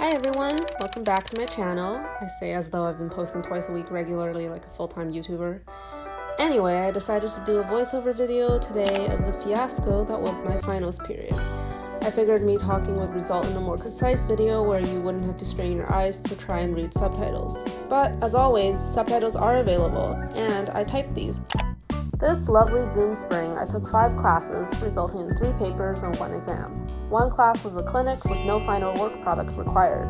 Hi everyone, welcome back to my channel. I say as though I've been posting twice a week regularly like a full-time YouTuber. Anyway, I decided to do a voiceover video today of the fiasco that was my finals period. I figured me talking would result in a more concise video where you wouldn't have to strain your eyes to try and read subtitles. But as always, subtitles are available, and I typed these. This lovely Zoom spring, I took 5 classes, resulting in 3 papers and 1 exam. One class was a clinic with no final work product required.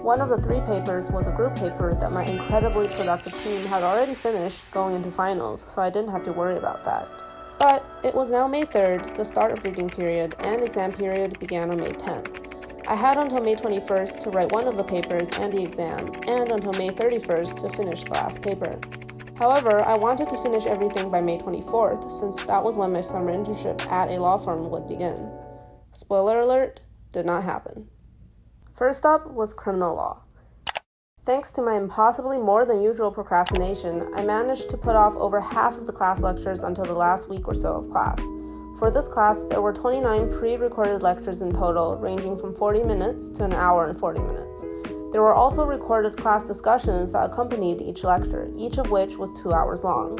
One of the 3 papers was a group paper that my incredibly productive team had already finished going into finals, so I didn't have to worry about that. But it was now May 3rd, the start of reading period, and exam period began on May 10th. I had until May 21st to write one of the papers and the exam, and until May 31st to finish the last paper. However, I wanted to finish everything by May 24th, since that was when my summer internship at a law firm would begin. Spoiler alert, did not happen. First up was criminal law. Thanks to my impossibly more than usual procrastination, I managed to put off over half of the class lectures until the last week or so of class. For this class, there were 29 pre-recorded lectures in total, ranging from 40 minutes to an hour and 40 minutes. There were also recorded class discussions that accompanied each lecture, each of which was 2 hours long.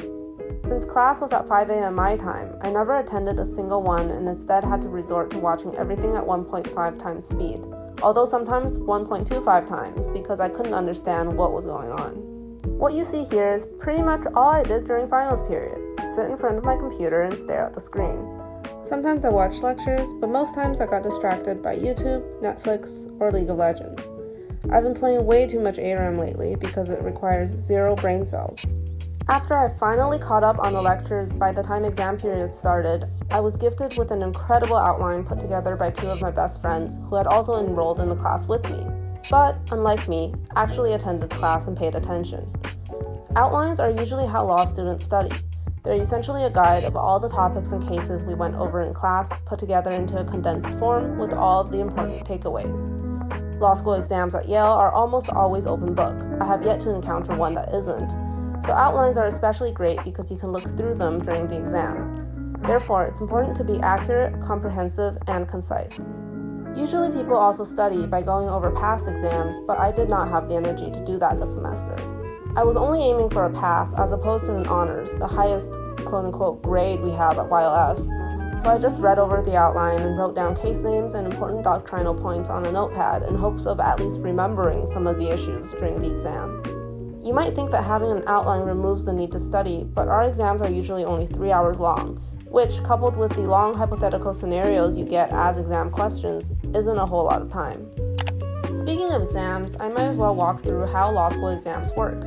Since class was at 5 a.m. my time, I never attended a single one and instead had to resort to watching everything at 1.5 times speed, although sometimes 1.25 times because I couldn't understand what was going on. What you see here is pretty much all I did during finals period, sit in front of my computer and stare at the screen. Sometimes I watched lectures, but most times I got distracted by YouTube, Netflix, or League of Legends. I've been playing way too much ARAM lately because it requires 0 brain cells. After I finally caught up on the lectures by the time exam period started, I was gifted with an incredible outline put together by 2 of my best friends who had also enrolled in the class with me, but, unlike me, actually attended class and paid attention. Outlines are usually how law students study. They're essentially a guide of all the topics and cases we went over in class, put together into a condensed form with all of the important takeaways. Law school exams at Yale are almost always open book. I have yet to encounter one that isn't. So outlines are especially great because you can look through them during the exam. Therefore, it's important to be accurate, comprehensive, and concise. Usually people also study by going over past exams, but I did not have the energy to do that this semester. I was only aiming for a pass as opposed to an honors, the highest quote-unquote grade we have at YLS, so I just read over the outline and wrote down case names and important doctrinal points on a notepad in hopes of at least remembering some of the issues during the exam. You might think that having an outline removes the need to study, but our exams are usually only 3 hours long, which, coupled with the long hypothetical scenarios you get as exam questions, isn't a whole lot of time. Speaking of exams, I might as well walk through how law school exams work.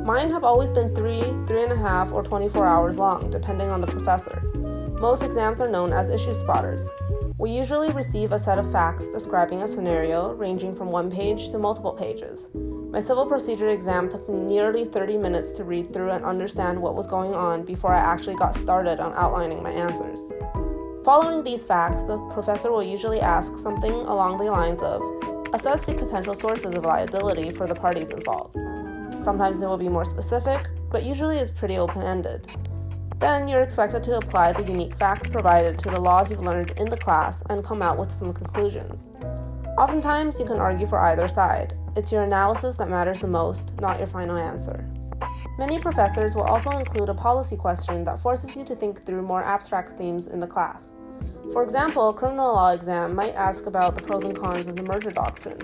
Mine have always been 3, 3.5, or 24 hours long, depending on the professor. Most exams are known as issue spotters. We usually receive a set of facts describing a scenario ranging from 1 page to multiple pages. My civil procedure exam took me nearly 30 minutes to read through and understand what was going on before I actually got started on outlining my answers. Following these facts, the professor will usually ask something along the lines of, assess the potential sources of liability for the parties involved. Sometimes they will be more specific, but usually it's pretty open-ended. Then you're expected to apply the unique facts provided to the laws you've learned in the class and come out with some conclusions. Oftentimes, you can argue for either side. It's your analysis that matters the most, not your final answer. Many professors will also include a policy question that forces you to think through more abstract themes in the class. For example, a criminal law exam might ask about the pros and cons of the merger doctrine,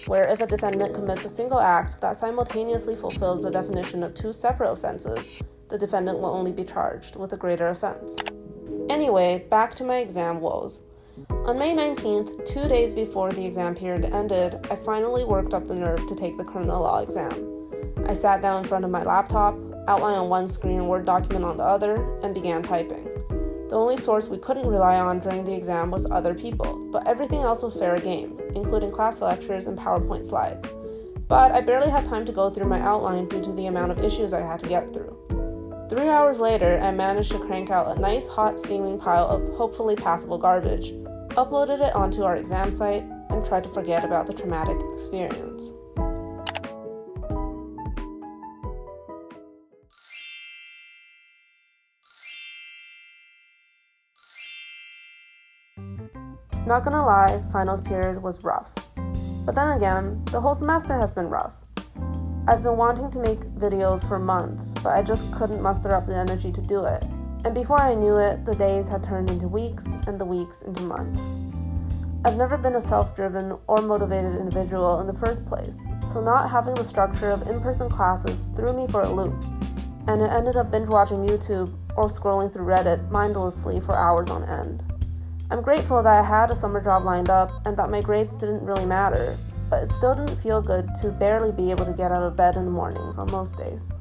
where if a defendant commits a single act that simultaneously fulfills the definition of 2 separate offenses, the defendant will only be charged with a greater offense. Anyway, back to my exam woes. On May 19th, 2 days before the exam period ended, I finally worked up the nerve to take the criminal law exam. I sat down in front of my laptop, outline on one screen and Word document on the other, and began typing. The only source we couldn't rely on during the exam was other people, but everything else was fair game, including class lectures and PowerPoint slides. But I barely had time to go through my outline due to the amount of issues I had to get through. 3 hours later, I managed to crank out a nice hot steaming pile of hopefully passable garbage, uploaded it onto our exam site, and tried to forget about the traumatic experience. Not gonna lie, finals period was rough. But then again, the whole semester has been rough. I've been wanting to make videos for months, but I just couldn't muster up the energy to do it. And before I knew it, the days had turned into weeks and the weeks into months. I've never been a self-driven or motivated individual in the first place, so not having the structure of in-person classes threw me for a loop, and it ended up binge-watching YouTube or scrolling through Reddit mindlessly for hours on end. I'm grateful that I had a summer job lined up and that my grades didn't really matter, but it still didn't feel good to barely be able to get out of bed in the mornings on most days.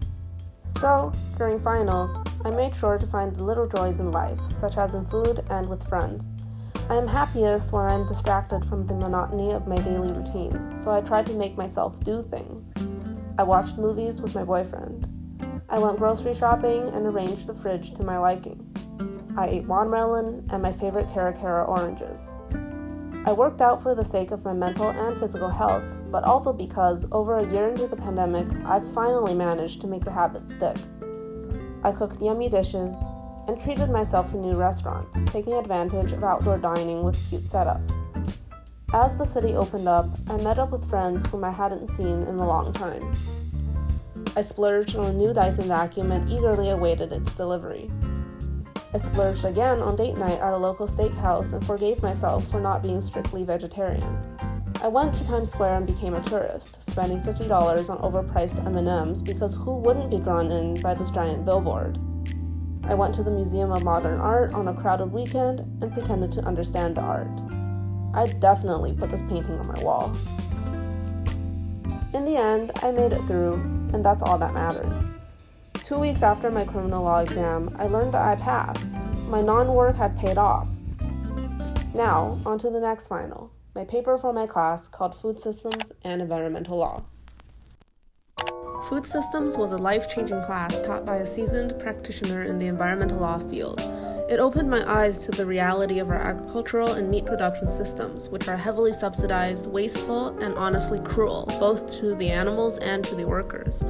So, during finals, I made sure to find the little joys in life, such as in food and with friends. I am happiest when I am distracted from the monotony of my daily routine, so I tried to make myself do things. I watched movies with my boyfriend. I went grocery shopping and arranged the fridge to my liking. I ate watermelon and my favorite Cara oranges. I worked out for the sake of my mental and physical health, but also because over a year into the pandemic, I've finally managed to make the habit stick. I cooked yummy dishes and treated myself to new restaurants, taking advantage of outdoor dining with cute setups. As the city opened up, I met up with friends whom I hadn't seen in a long time. I splurged on a new Dyson vacuum and eagerly awaited its delivery. I splurged again on date night at a local steakhouse and forgave myself for not being strictly vegetarian. I went to Times Square and became a tourist, spending $50 on overpriced M&Ms because who wouldn't be drawn in by this giant billboard? I went to the Museum of Modern Art on a crowded weekend and pretended to understand the art. I definitely put this painting on my wall. In the end, I made it through, and that's all that matters. 2 weeks after my criminal law exam, I learned that I passed. My non-work had paid off. Now, on to the next final, my paper for my class called Food Systems and Environmental Law. Food Systems was a life-changing class taught by a seasoned practitioner in the environmental law field. It opened my eyes to the reality of our agricultural and meat production systems, which are heavily subsidized, wasteful, and honestly cruel, both to the animals and to the workers.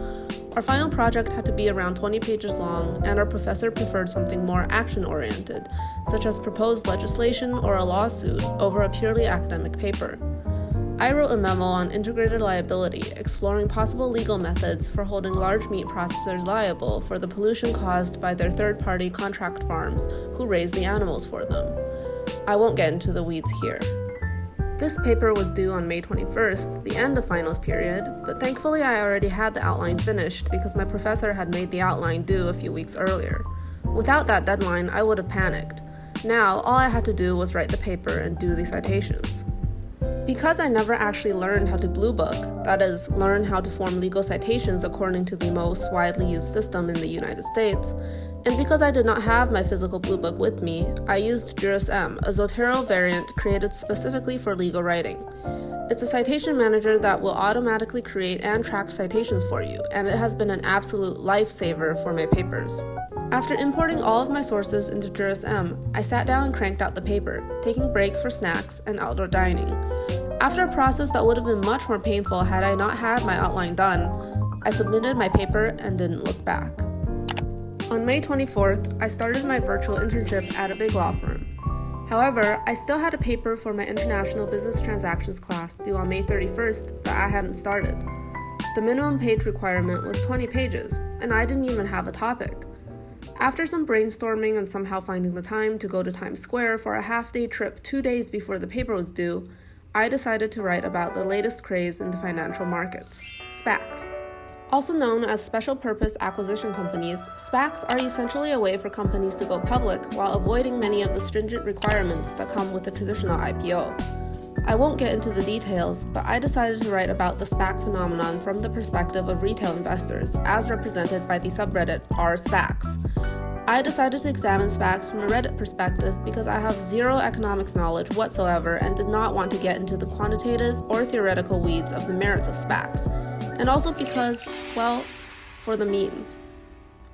Our final project had to be around 20 pages long, and our professor preferred something more action-oriented, such as proposed legislation or a lawsuit, over a purely academic paper. I wrote a memo on integrated liability, exploring possible legal methods for holding large meat processors liable for the pollution caused by their third-party contract farms who raise the animals for them. I won't get into the weeds here. This paper was due on May 21st, the end of finals period, but thankfully I already had the outline finished because my professor had made the outline due a few weeks earlier. Without that deadline, I would have panicked. Now, all I had to do was write the paper and do the citations. Because I never actually learned how to Blue Book, that is, learn how to form legal citations according to the most widely used system in the United States, and because I did not have my physical Blue Book with me, I used JurisM, a Zotero variant created specifically for legal writing. It's a citation manager that will automatically create and track citations for you, and it has been an absolute lifesaver for my papers. After importing all of my sources into JurisM, I sat down and cranked out the paper, taking breaks for snacks and outdoor dining. After a process that would have been much more painful had I not had my outline done, I submitted my paper and didn't look back. On May 24th, I started my virtual internship at a big law firm. However, I still had a paper for my International Business Transactions class due on May 31st that I hadn't started. The minimum page requirement was 20 pages, and I didn't even have a topic. After some brainstorming and somehow finding the time to go to Times Square for a half-day trip 2 days before the paper was due, I decided to write about the latest craze in the financial markets, SPACs. Also known as special purpose acquisition companies, SPACs are essentially a way for companies to go public while avoiding many of the stringent requirements that come with a traditional IPO. I won't get into the details, but I decided to write about the SPAC phenomenon from the perspective of retail investors, as represented by the subreddit r/SPACs. I decided to examine SPACs from a Reddit perspective because I have zero economics knowledge whatsoever and did not want to get into the quantitative or theoretical weeds of the merits of SPACs, and also because, well, for the memes.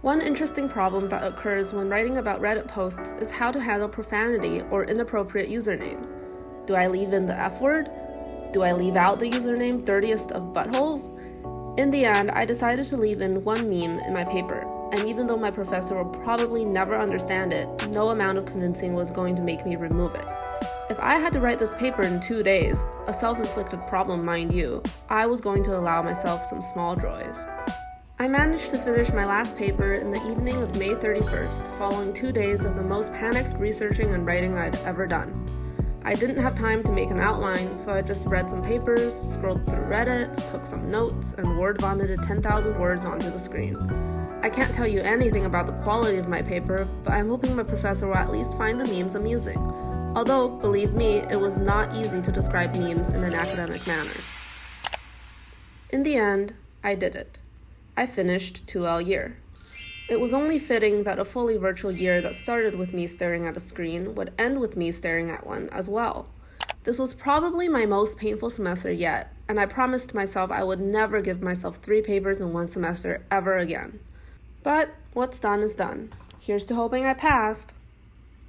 One interesting problem that occurs when writing about Reddit posts is how to handle profanity or inappropriate usernames. Do I leave in the F word? Do I leave out the username dirtiest of buttholes? In the end, I decided to leave in one meme in my paper, and even though my professor will probably never understand it, no amount of convincing was going to make me remove it. If I had to write this paper in 2 days, a self-inflicted problem, mind you, I was going to allow myself some small joys. I managed to finish my last paper in the evening of May 31st, following 2 days of the most panicked researching and writing I'd ever done. I didn't have time to make an outline, so I just read some papers, scrolled through Reddit, took some notes, and word vomited 10,000 words onto the screen. I can't tell you anything about the quality of my paper, but I'm hoping my professor will at least find the memes amusing. Although, believe me, it was not easy to describe memes in an academic manner. In the end, I did it. I finished 2L year. It was only fitting that a fully virtual year that started with me staring at a screen would end with me staring at one as well. This was probably my most painful semester yet, and I promised myself I would never give myself 3 papers in one semester ever again. But what's done is done. Here's to hoping I passed.